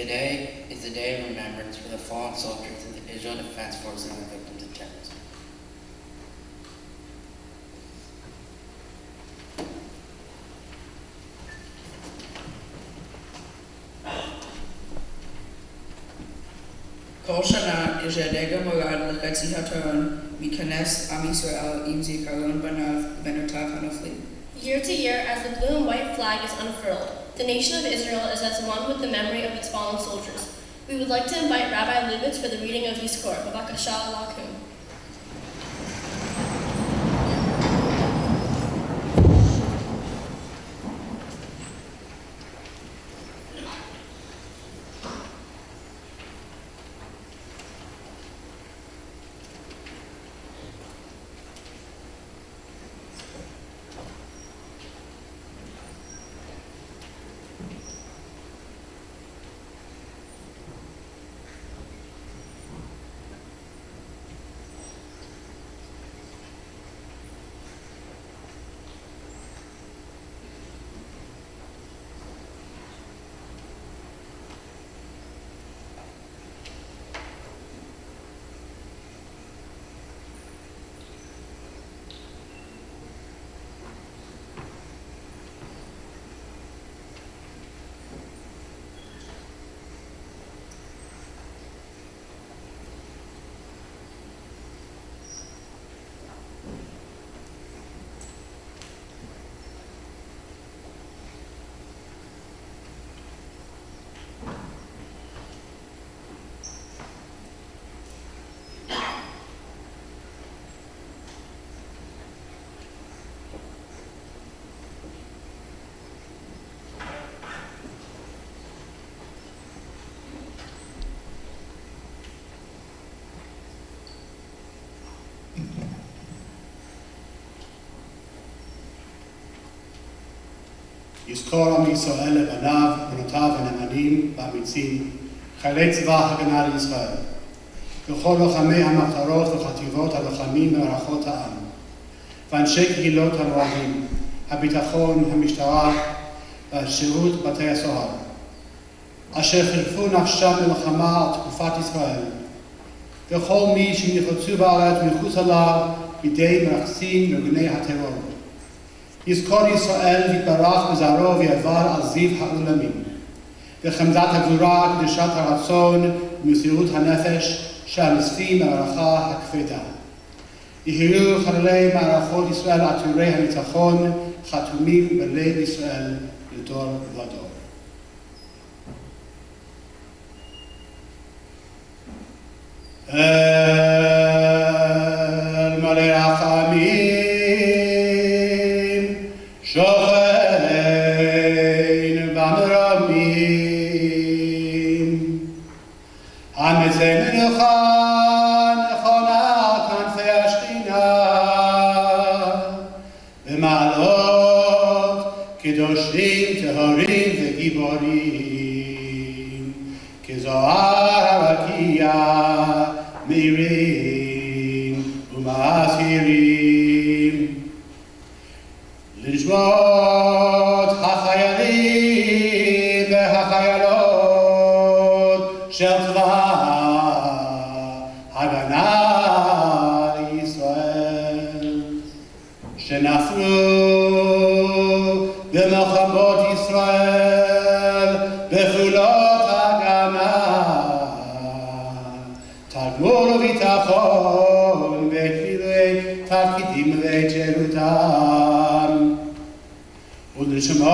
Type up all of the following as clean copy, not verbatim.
Today is the day of remembrance for the fallen soldiers of the Israel Defense Forces and the victims of terrorism. כל שנה כשהדגל מורד לחצי התורן, מכנס עם ישראל עם זיכרון בניו ובנותיו הנופלים. Year to year, as the blue and white flag is unfurled, the nation of Israel is as one with the memory of its fallen soldiers. We would like to invite Rabbi Lubitz for the reading of Yizkor, Bavakasha Lakum. יזכור עם ישראל לבניו, בנותיו ונאמנים ואמיצים, חיילי צבא הגנה לישראל, וכל לוחמי המחתרות וחטיבות הלוחמים במערכות העם, ואנשי קהילות המועדים, הביטחון, המשטרה והשירות בתי הסוהר, אשר חירפו נפשם במלחמה על תקופת ישראל, וכל מי שנחלצו בארץ ומחוצה לה בידי מרחצים וארגוני הטרור. יזכור ישראל ויתברך בזרעו ויעבר על זיו העולמים, וחמדת הגבורה, קדושת הרצון ומסירות הנפש שהנספים במערכה הכבדה. יהיו חללי מערכות ישראל עטורי הניצחון חתומים בלב ישראל לדור ודור. אל מלא רחמים שוכן במרומים, המצא מנוחה נכונה כנפי השכינה, במעלות קדושים טהורים וגיבורים, כזוהר הרקיע מאירים ומזהירים. לנשמות החיילים והחיילות של צבא הגנה לישראל, שנפלו במלחמות ישראל בפעולות הגנה, תגמול וביטחון במילוי תפקידים ואת שירותם. ולנשמות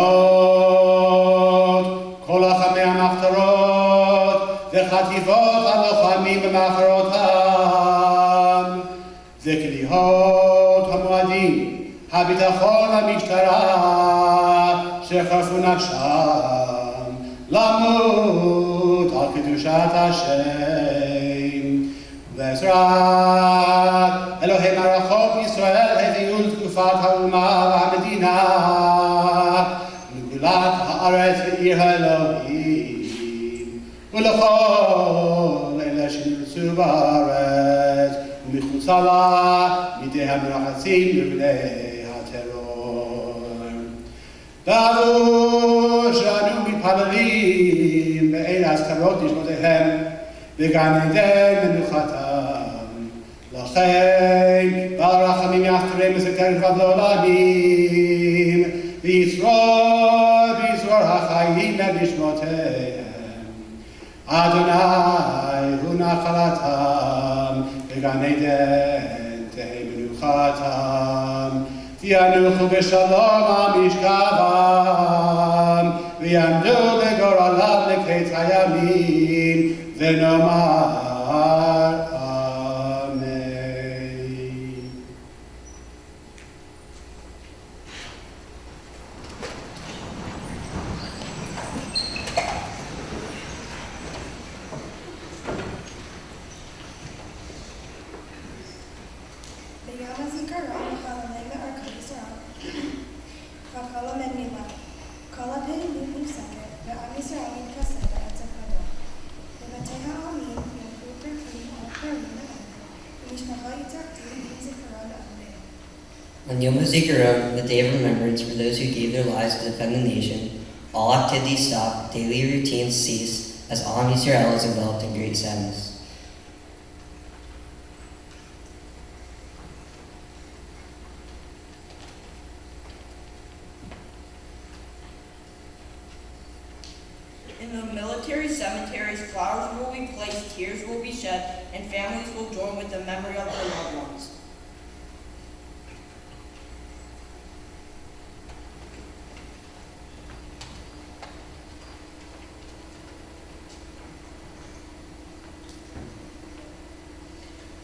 כל לוחמי המחתרות וחטיבות הלוחמים במחתרותם, וכליאות המועדים, הביטחון והמשטרה שחרפו נפשם למות על קדושת השם. בעזרת אלוהי מערכות ישראל הביאו לתקופת האומה והמדינה לגאולת הארץ ועיר האלוהים, ולכל אלה שנרצו בארץ ומחוצה לה מידי המרחצים וארגוני הטרור. בעבור שאנו מתפללים באלה הזכרות נשמותיהם בגן עדן מנוחתם. לכן, בעל רחמים יחתרם וסתר לבד לעולמים, וישרור בזרור החיים לנשמותיהם. אדוני הוא נחלתם, בגן עדן תהא מנוחתם. וינוחו בשלום על משכבם, ויעמדו בגורלם לקץ הימים, ונאמר אמן. ביום הזיכרון חלומי מארכי ישראל, וכל המנילה, כל הפעילות מופסקת, ועם ישראל מתכסה בעצב גדול. בבתי העלמין ינקו פרחים על פרים לעמר, ומשפחה יצעקו יום זיכרון לעמר. On Yom HaZikaron, the day of remembrance for those who gave their lives to defend the nation, all activities stop, daily routines cease, as Am Yisrael is enveloped in great sadness. In the military cemeteries, flowers will be placed, tears will be shed, and families will join with the memory of their loved ones.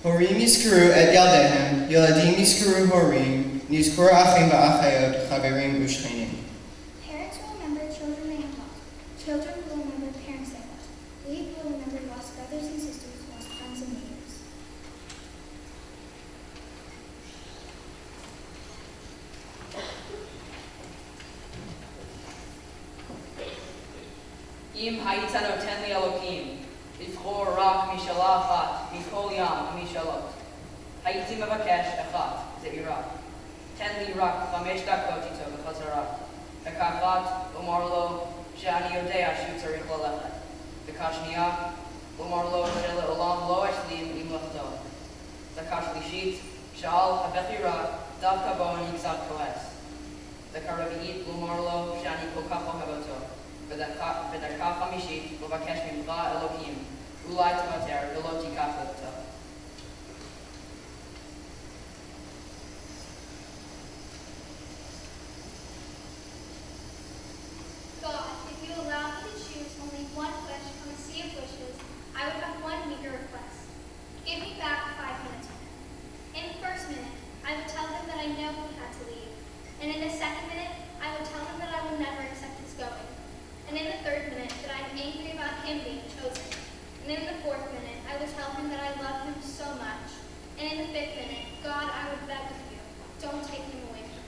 הורים יזכרו את ילדיהם, ילדים יזכרו הורים, נזכור אחים ואחיות, חברים ושכנים. Parents will remember children they have lost. Children will remember parents they lost. We will remember lost brothers and sisters, lost friends and neighbors. Im hayitanoten li Elokim, לבחור רק משאלה אחת, מכל ים ומשאלות. הייתי מבקש אחת, זעירה. תן לי רק 5 דקות איתו בחזרה. דקה אחת, לומר לו שאני יודע שהוא צריך ללכת. דקה שנייה, לומר לו שלעולם לא אשלים עם לכתו. דקה שלישית, שעל הבחירה, דווקא בו אני קצת כועס. דקה רביעית, לומר לו שאני כל כך אוהב אותו. בדקה חמישית, לבקש ממך אלוקים, אולי תוותר ולא תיקח אותו. God, if you allow me to choose only one wish from a sea of wishes, I would have one meager request. Give me back 5 minutes with him. In the first minute, I would tell him that I know he had to leave. And in the second minute, I would tell him that I will never accept his going. And in the third minute, that I'm angry about him being chosen. And in the fourth minute, I would tell him that I love him so much. And in the fifth minute, God, I would beg of you, don't take him away from me.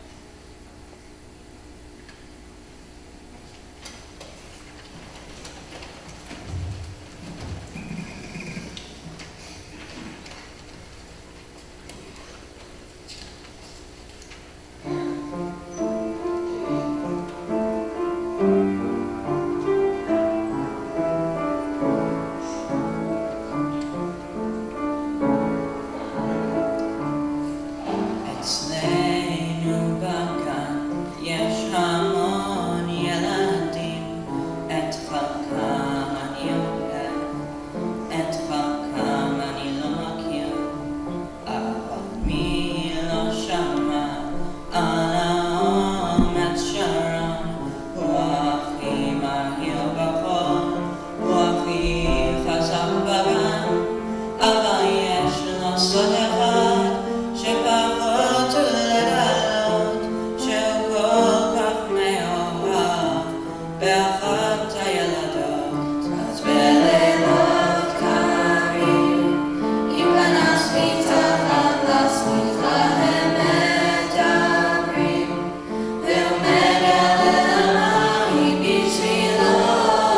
Love.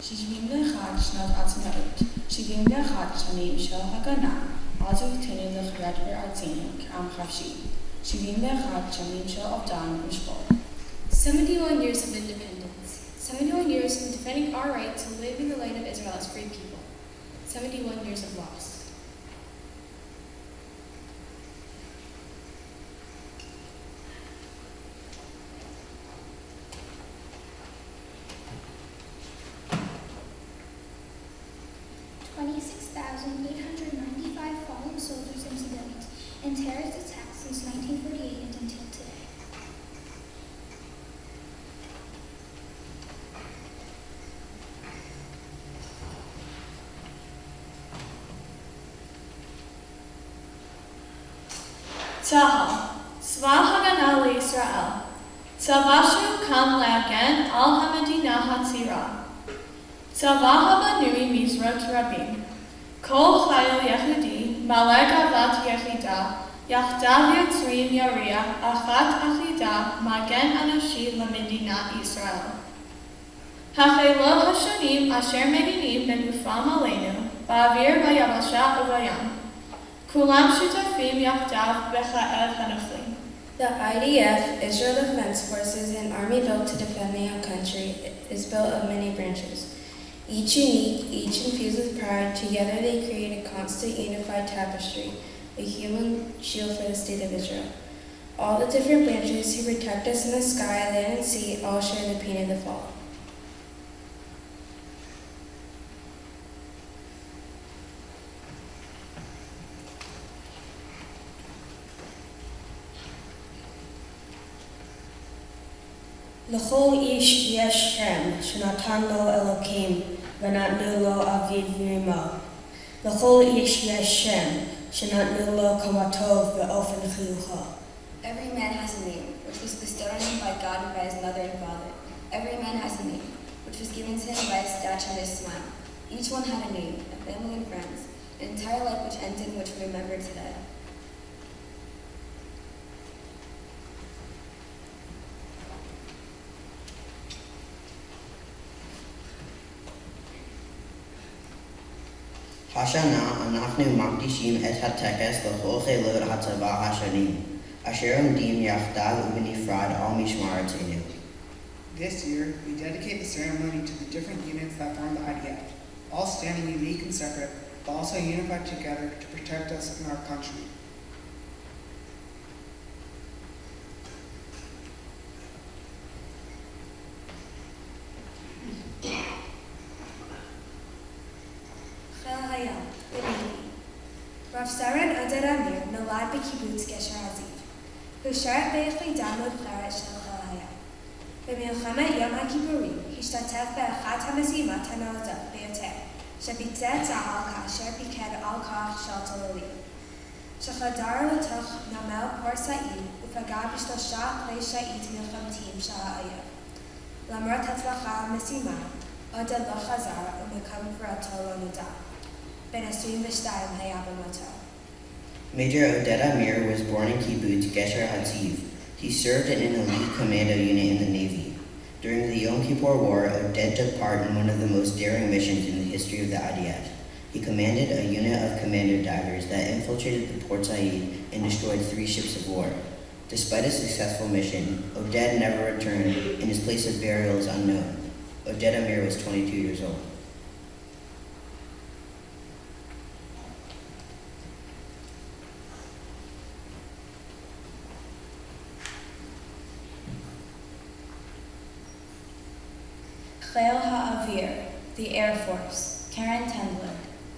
71 שנות עצמאות, 71 שנים של הגנה על זכותנו לחיות בארצנו כעם חופשי, 71 שנים של אובדן ושכול. 71 years of independence. 71 years of defending our right to live in the land of Israel as free people. 71 years of loss. Fallen soldiers and civilians in terrorist attacks since 1948 and until today. צה"ל, צבא הגנה לישראל, צבא שהוקם להגן על המדינה הצעירה, צבא הבנוי מזרועות רבים, כל חייל יחידי מלא גאוות יחידה, יחדיו יוצרים יריעה אחת אחידה, מגן אנושי למדינת ישראל. החילות השונים אשר מגינים בגופם עלינו, באוויר, ביבשה ובים, כולם שותפים יחדיו בכאב הנופלים. The IDF, Israel Defense Forces, an army built to defend the country, is built of many branches. Each unique, each infused with pride, together they create a constant unified tapestry, a human shield for the state of Israel. All the different branches who protect us in the sky, land, and sea all share the pain of the fall. לכל איש יש שם שנתן לו אלוקים ונתנו לו אביו ואמו. לכל איש יש שם שנתנו לו קומתו ואופן חיוכו. Every man has a name, which was bestowed on him by God and by his mother and father. Every man has a name, which was given to him by his stature and his smile. Each one had a name, a family and friends, an entire life which ended and which we remember today. השנה אנחנו מקדישים את הטקס לכל חילות הצבא השונים, אשר עומדים יחדיו ובנפרד על משמר ארצנו. This year, we dedicate the ceremony to the different units that form the IDF, all standing unique and separate, but also unified together to protect us and our country. רב סרן עודד אמיר נולד בקיבוץ גשר הזיו. הוא שירת ביחידה מובחרת של חיל הים. במלחמת יום הכיפורים השתתף באחת המשימות הנועזות ביותר שביצע צה"ל כאשר פיקד על כוח של צוללים. שחדר לתוך נמל פורט סעיד ופגע ב3 כלי שיט מלחמתיים של האויב. למרות הצלחה המשימה, עודד לא חזר ומקום קבורתו לא נודע. Ben 22 היה במותו. Major Oded Amir was born in Kibbutz Gesher Hatziv. He served in an elite commando unit in the Navy. During the Yom Kippur War, Oded took part in one of the most daring missions in the history of the IDF. He commanded a unit of commando divers that infiltrated the Port Said and destroyed 3 ships of war. Despite a successful mission, Oded never returned and his place of burial is unknown. Oded Amir was 22 years old. חיל האוויר, the Air Force, קרן טנדלר.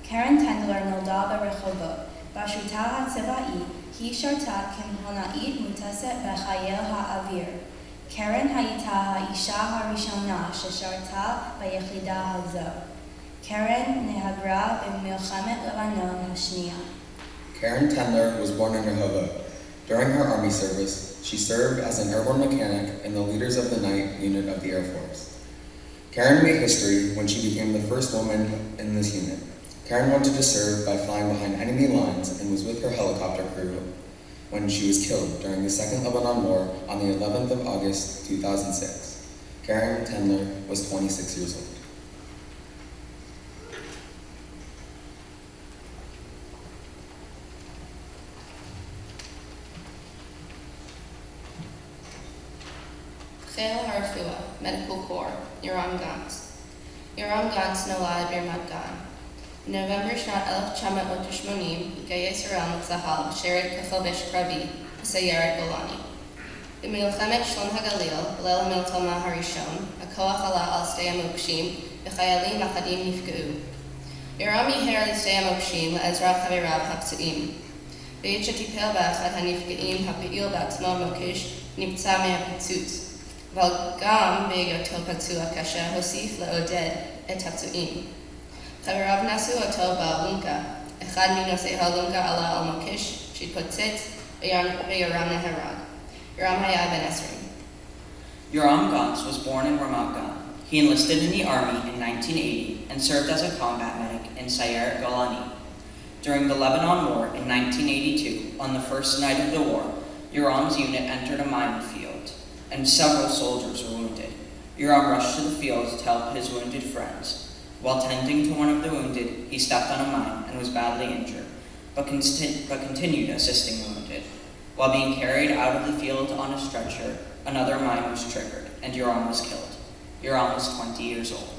קרן טנדלר נולדה ברחובות. בשירות הצבאי היא שירתה כמחנאית מוטסת בחיל האוויר. קרן הייתה האישה הראשונה ששירתה ביחידה הזו. קרן נהרגה במלחמת לבנון השנייה. Karen Tendler was born in Rehovot. During her army service, she served as an airborne mechanic in the Leaders of the Night unit of the Air Force. Karen made history when she became the first woman in this unit. Karen wanted to serve by flying behind enemy lines and was with her helicopter crew when she was killed during the Second Lebanon War on the 11th of August, 2006. Karen Tendler was 26 years old. Yoram Gantz. Yoram Gantz נולד ברמת גן. בנובמבר שנת 1980 התגייס יורם לצה"ל ושירת כחובש קרבי בסיירת גולני. במלחמת שלום הגליל, בליל המלחמה הראשון, הכוח עלה על שדה המוקשים וחיילים אחדים נפגעו. יורם מיהר לשדה המוקשים לעזרת חבריו הפצועים. בעת שטיפל באחד הנפגעים הפעיל בעצמו מוקש נפצע מהפיצוץ, אבל גם בהיותו פצוע קשה הוסיף לעודד את הפצועים. חבריו נשאו אותו באלונקה. אחד מנושאי האלונקה עלה על מוקש שהתפוצץ ויורם נהרג. Yoram היה בן 20. Yoram Gantz was born in Ramat Gan. He enlisted in the army in 1980 and served as a combat medic in Sayeret Golani. During the Lebanon War in 1982, on the first night of the war, Yoram's unit entered a minefield, and several soldiers were wounded. Yoram rushed to the field to help his wounded friends. While tending to one of the wounded, he stepped on a mine and was badly injured, but continued assisting the wounded. While being carried out of the field on a stretcher, another mine was triggered, and Yoram was killed. Yoram was 20 years old.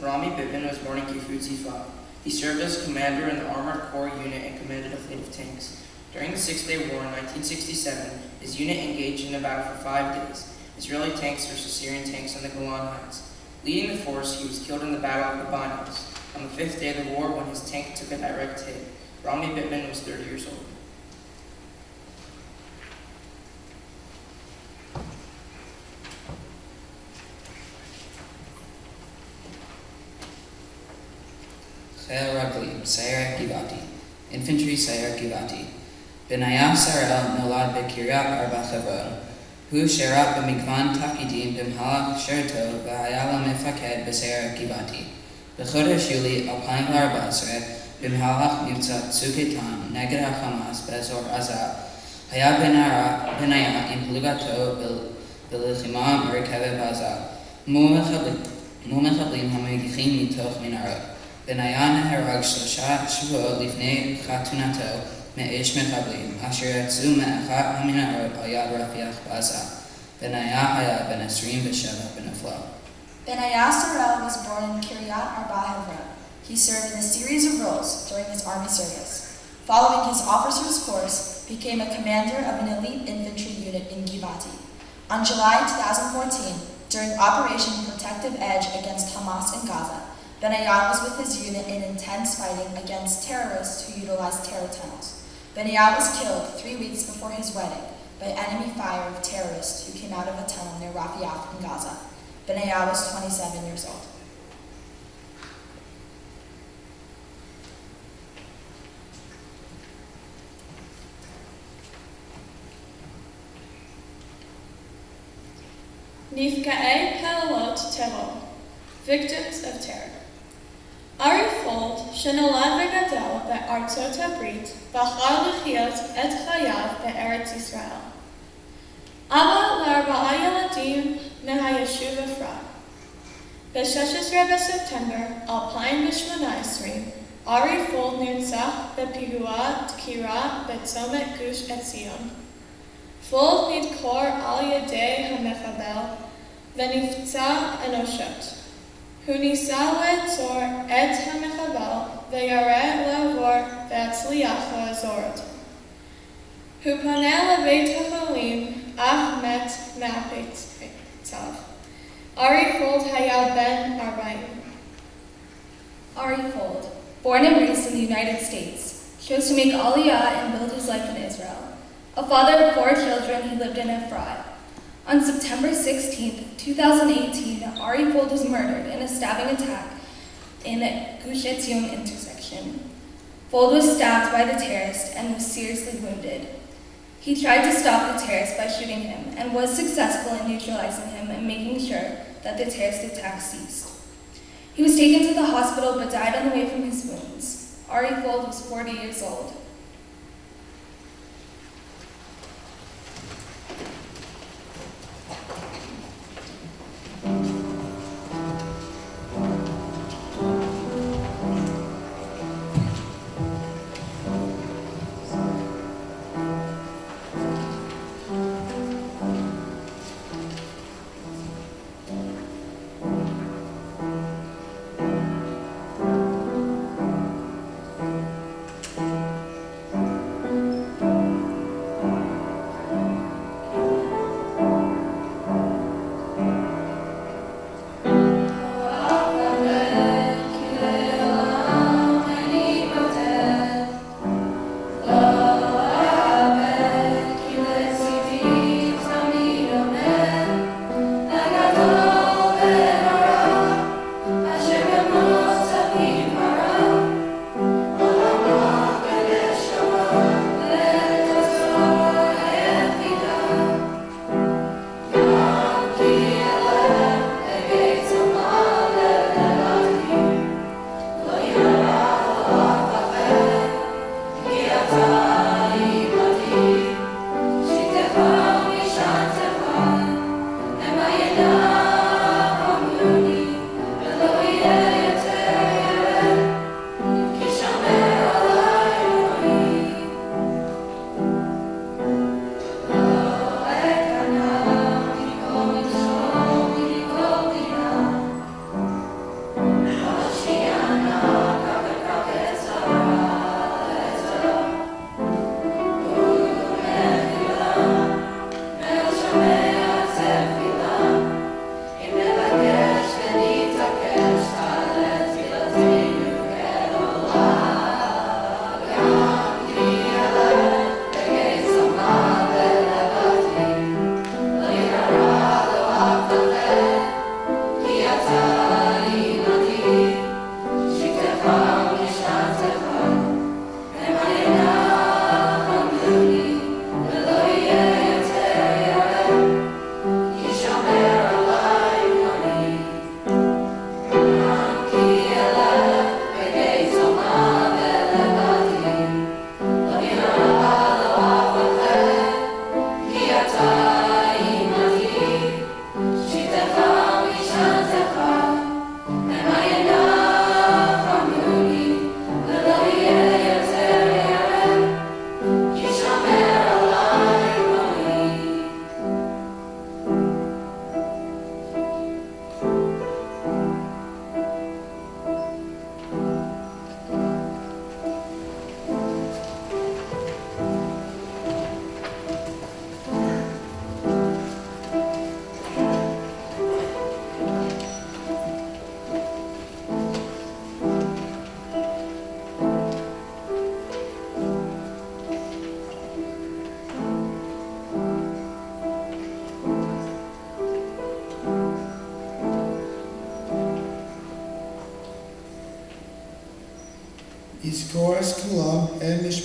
Rami Bibbin was born in Kibbutz Sifat. He served as commander in the Armored Corps unit and commanded a fleet of tanks. During the Six-Day War in 1967, his unit engaged in a battle for 5 days, Israeli tanks versus Syrian tanks on the Golan Heights. Leading the force, he was killed in the Battle of Cabanas on the 5th day of the war when his tank took a direct hit. Rami Bibbin was 30 years old. Chayil Raglim, Sayeret Givati, Infantry Sayeret Givati. Benaya Sarel nolad bekiryat Arba Hebron. Hu sherat b'migvan takidim b'mhalach sherto v'haya la mefaked b'Sayeret Givati. B'chodesh Yuli 2014 b'mhalach מבצע צוק איתן נגד החמאס באזור עזה היה בניה עם פלוגתו בלחימה מורכבת בעזה מול מחבלים המגיחים מתוך מנהרות. בניה נהרג 3 שבועות לפני חתונתו מאש מחבלים, אשר יצאו מאחת המנהרות על יד רפיח בעזה. Benaiah היה בן 27 בנפלו. Benaiah Sorel was born in Kiryat Arba Hebron. He served in a series of roles during his army service. Following his officer's course, became a commander of an elite infantry unit in Givati. On July 2014, during Operation Protective Edge against Hamas in Gaza, Benaiah was with his unit in intense fighting against terrorists who utilized terror tunnels. Benaiah was killed 3 weeks before his wedding by enemy fire of terrorists who came out of a tunnel near Rafiah in Gaza. Benaiah was 27 years old. Nifka'ei Halilot Terror, Victims of Terror. Ari Fold, שנולד וגדל בארצות הברית, בחר לחיות את חייו בארץ ישראל. אבא לארבעה ילדים מהיישוב אפרת. ב-16 בספטמבר 2018, ארי פולד נרצח בפיגוע דקירה בצומת גוש עציון. פולד נדקור על ידי המחבל ונפצע אנושות. הוא ניסה לעצור את המחבל וירה לעבור והצליח לעזור אותו. הוא פנה לבית החולים אך מת מהפצעיו. Ari Fold היה בן 40. Ari Fold, born and raised in the United States, chose to make Aliyah and build his life in Israel. A father of 4 children, he lived in Efrat. On September 16, 2018, Ari Fold was murdered in a stabbing attack in Gush Etzion intersection. Fold was stabbed by the terrorist and was seriously wounded. He tried to stop the terrorist by shooting him and was successful in neutralizing him and making sure that the terrorist attack ceased. He was taken to the hospital but died on the way from his wounds. Ari Fold was 40 years old.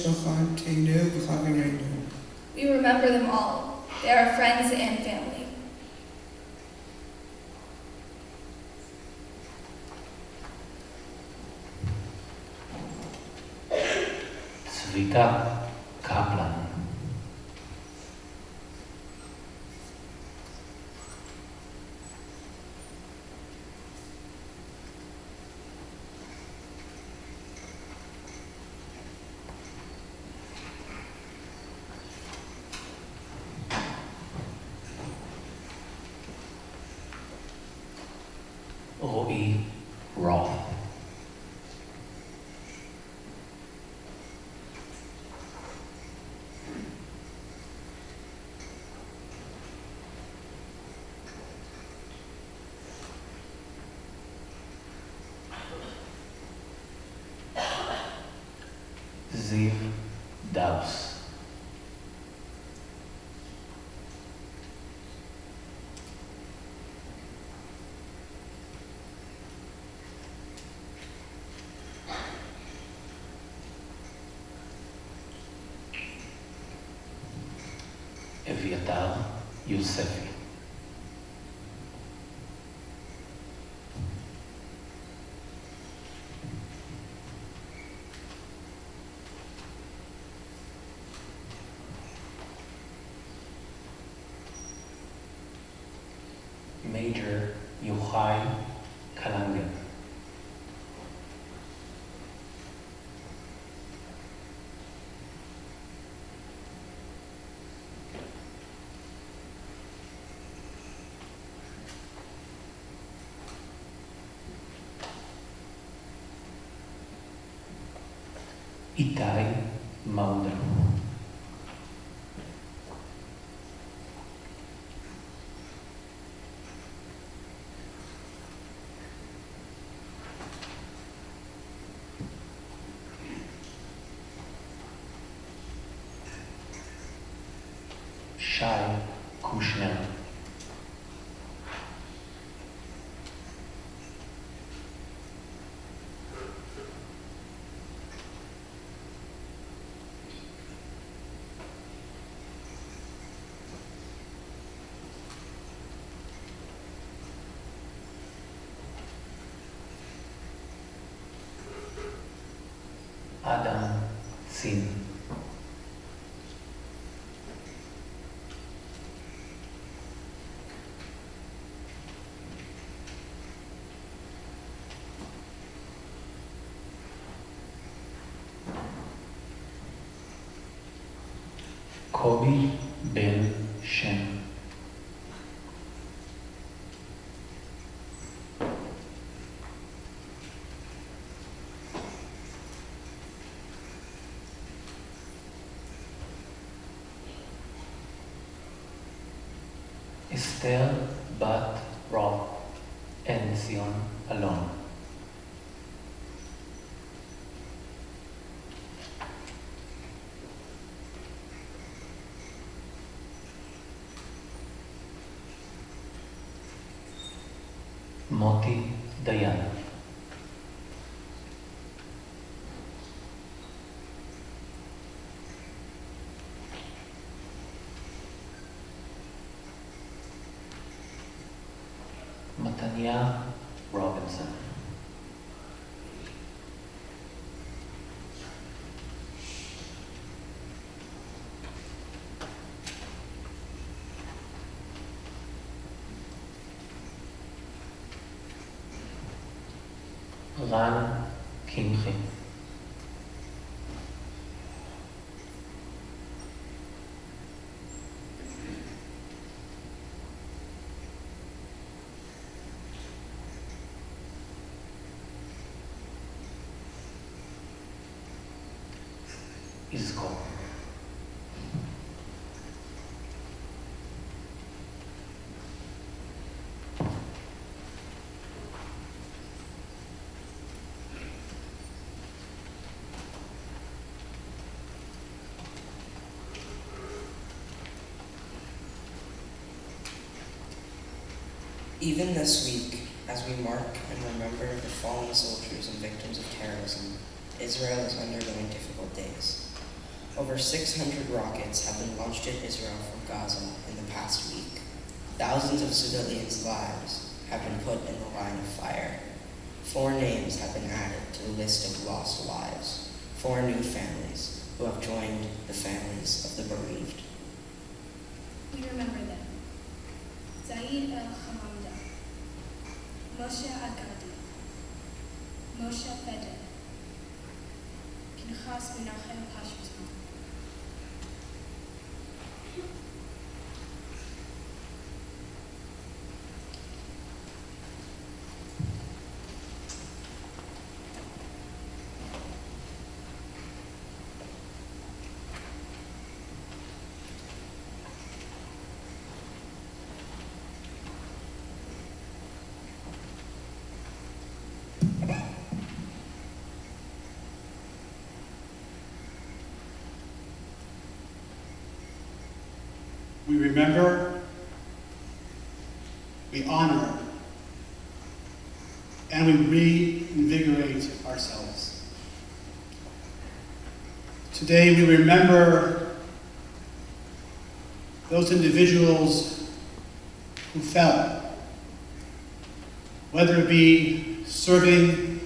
Shochanteinu v'chavireinu. We remember them all. They are friends and family. Zvika Kaplan. Ro'i Roth. Ziv Daus. Eviatar Yosefi. Major Yochai Kalangen. Itai Mauder. Shai Kushner. Adam Sin. Kobi Ben Shem. Esther Bat Roth and Zion Alon. Moti Dayan. Matanya Robinson. Ran Kimchi. Izko. Even this week, as we mark and remember the fallen soldiers and victims of terrorism, Israel is undergoing difficult days. Over 600 rockets have been launched at Israel from Gaza in the past week. Thousands of civilians' lives have been put in the line of fire. 4 names have been added to the list of lost lives. 4 new families who have joined the families of the bereaved. We remember them. Zaid el-Hamamda, Moshe Agadi, Moshe Feder, Pinchas Menachem Pashuzman. We remember, we honor, and we reinvigorate ourselves. Today we remember those individuals who fell, whether it be serving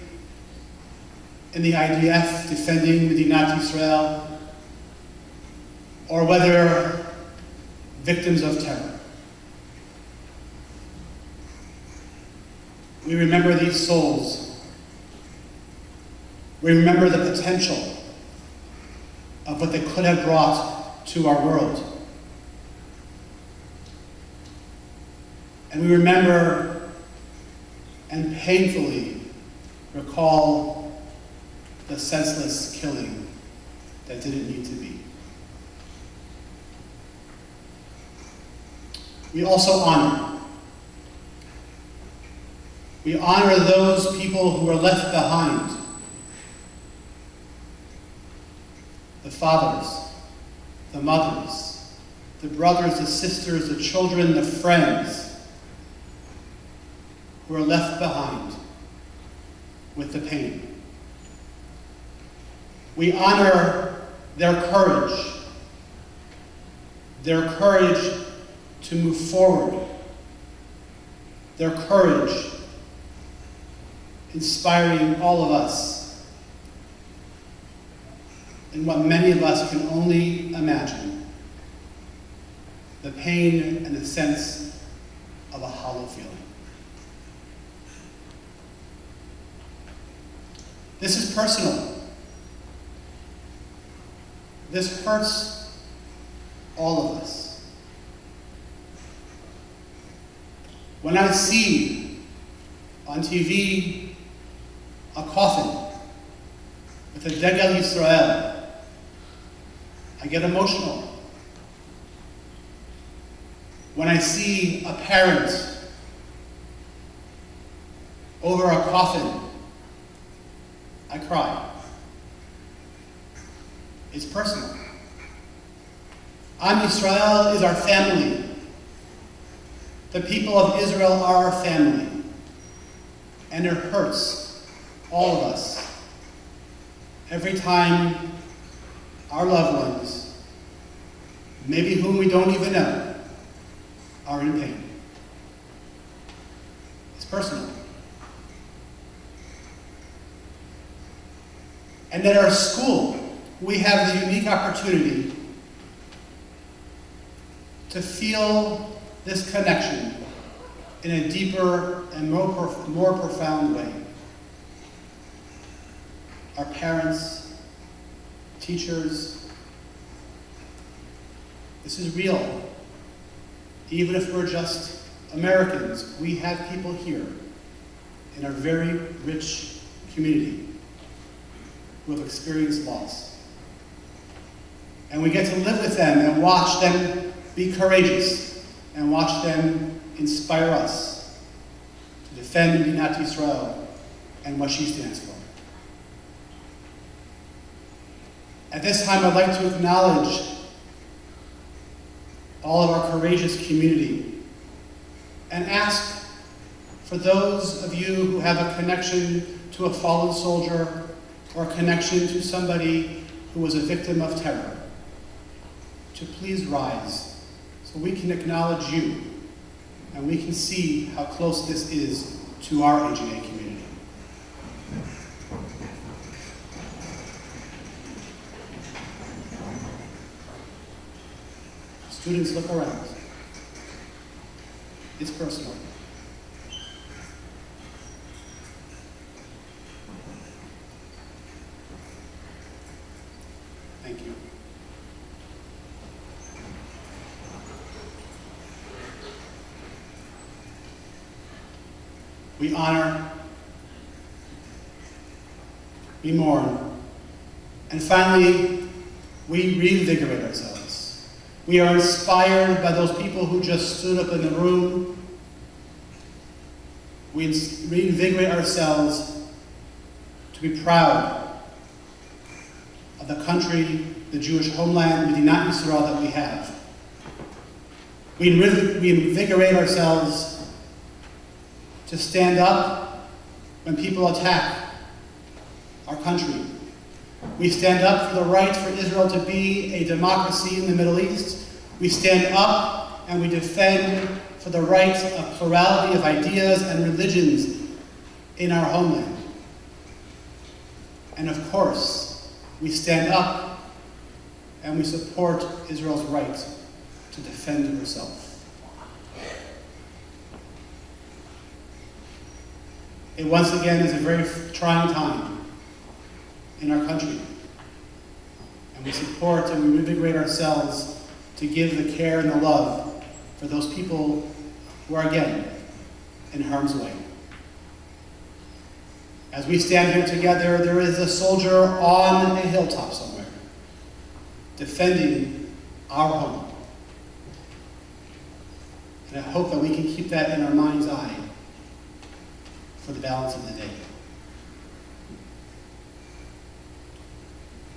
in the IDF defending Medinat Israel, or whether victims of terror. We remember these souls. We remember the potential of what they could have brought to our world. And we remember and painfully recall the senseless killing that didn't need to be. We also honor. We honor those people who are left behind. The fathers, the mothers, the brothers, the sisters, the children, the friends who are left behind with the pain. We honor their courage to move forward, their courage inspiring all of us in what many of us can only imagine, the pain and the sense of a hollow feeling. This is personal. This hurts all of us. When I see on TV a coffin with a Degel Yisrael, I get emotional. When I see a parent over a coffin, I cry. It's personal. Am Yisrael is our family. The people of Israel are our family, and it hurts all of us every time our loved ones, maybe whom we don't even know, are in pain. It's personal. And at our school, we have the unique opportunity to feel this connection in a deeper and more profound way. Our parents, teachers, this is real. Even if we're just Americans, we have people here in our very rich community who have experienced loss. And we get to live with them and watch them be courageous and watch them inspire us to defend Medinat Israel and what she stands for. At this time, I'd like to acknowledge all of our courageous community and ask for those of you who have a connection to a fallen soldier or a connection to somebody who was a victim of terror, to please rise so we can acknowledge you and we can see how close this is to our AGA community. Students, look around. It's personal. Thank you. We honor, we mourn, and finally, we reinvigorate ourselves. We are inspired by those people who just stood up in the room. We reinvigorate ourselves to be proud of the country, the Jewish homeland, Medinat Yisrael that we have. We invigorate ourselves to stand up when people attack our country. We stand up for the right for Israel to be a democracy in the Middle East. We stand up and we defend for the right of plurality of ideas and religions in our homeland. And of course, we stand up and we support Israel's right to defend herself. It once again is a very trying time in our country. And we support and we reinvigorate ourselves to give the care and the love for those people who are again in harm's way. As we stand here together, there is a soldier on a hilltop somewhere, defending our home. And I hope that we can keep that in our mind's eye for the balance of the day.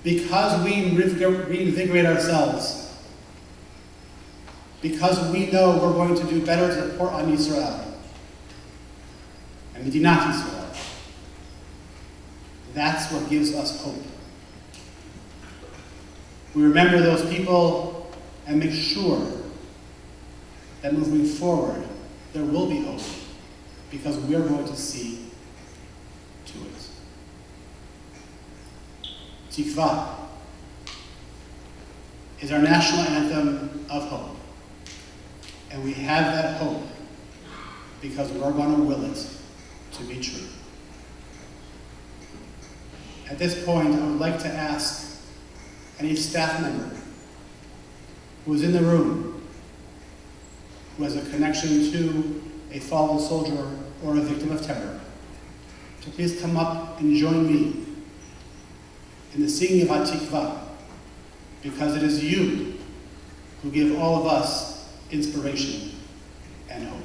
Because we reinvigorate ourselves, because we know we're going to do better to support Am Yisrael and Medinat Yisrael, that's what gives us hope. We remember those people and make sure that moving forward, there will be hope, because we're going to see to it. Tikva is our national anthem of hope. And we have that hope because we're going to will it to be true. At this point, I would like to ask any staff member who is in the room, who has a connection to a fallen soldier or a victim of terror, to please come up and join me in the singing of Hatikva, because it is you who give all of us inspiration and hope.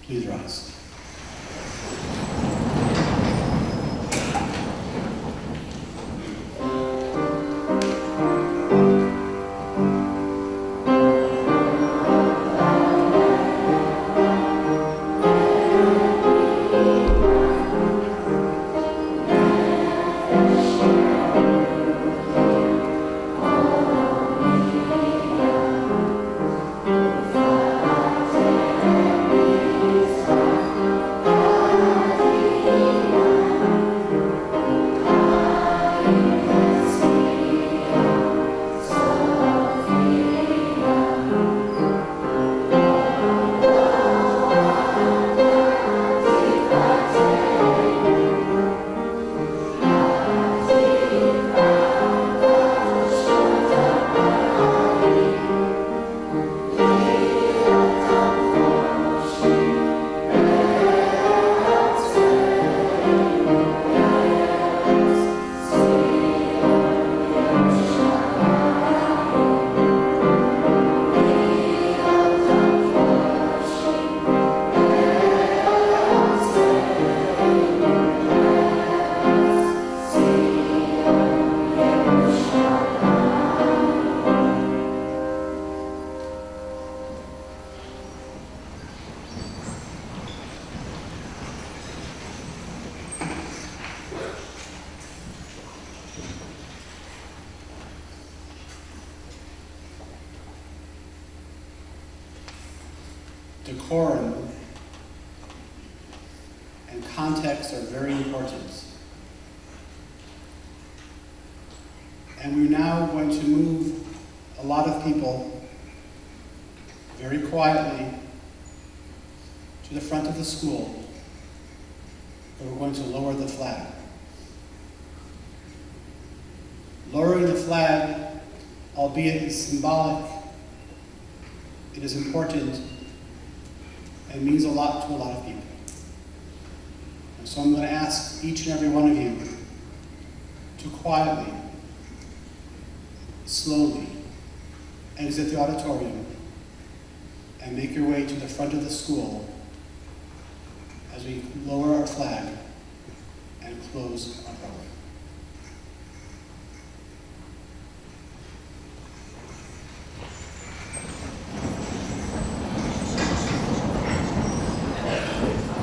Please rise. decorum, and context are very important. And we're now going to move a lot of people very quietly to the front of the school, where we're going to lower the flag. Lowering the flag, albeit is symbolic, it is important and means a lot to a lot of people. And so I'm going to ask each and every one of you to quietly, slowly exit the auditorium and make your way to the front of the school as we lower our flag and close our program.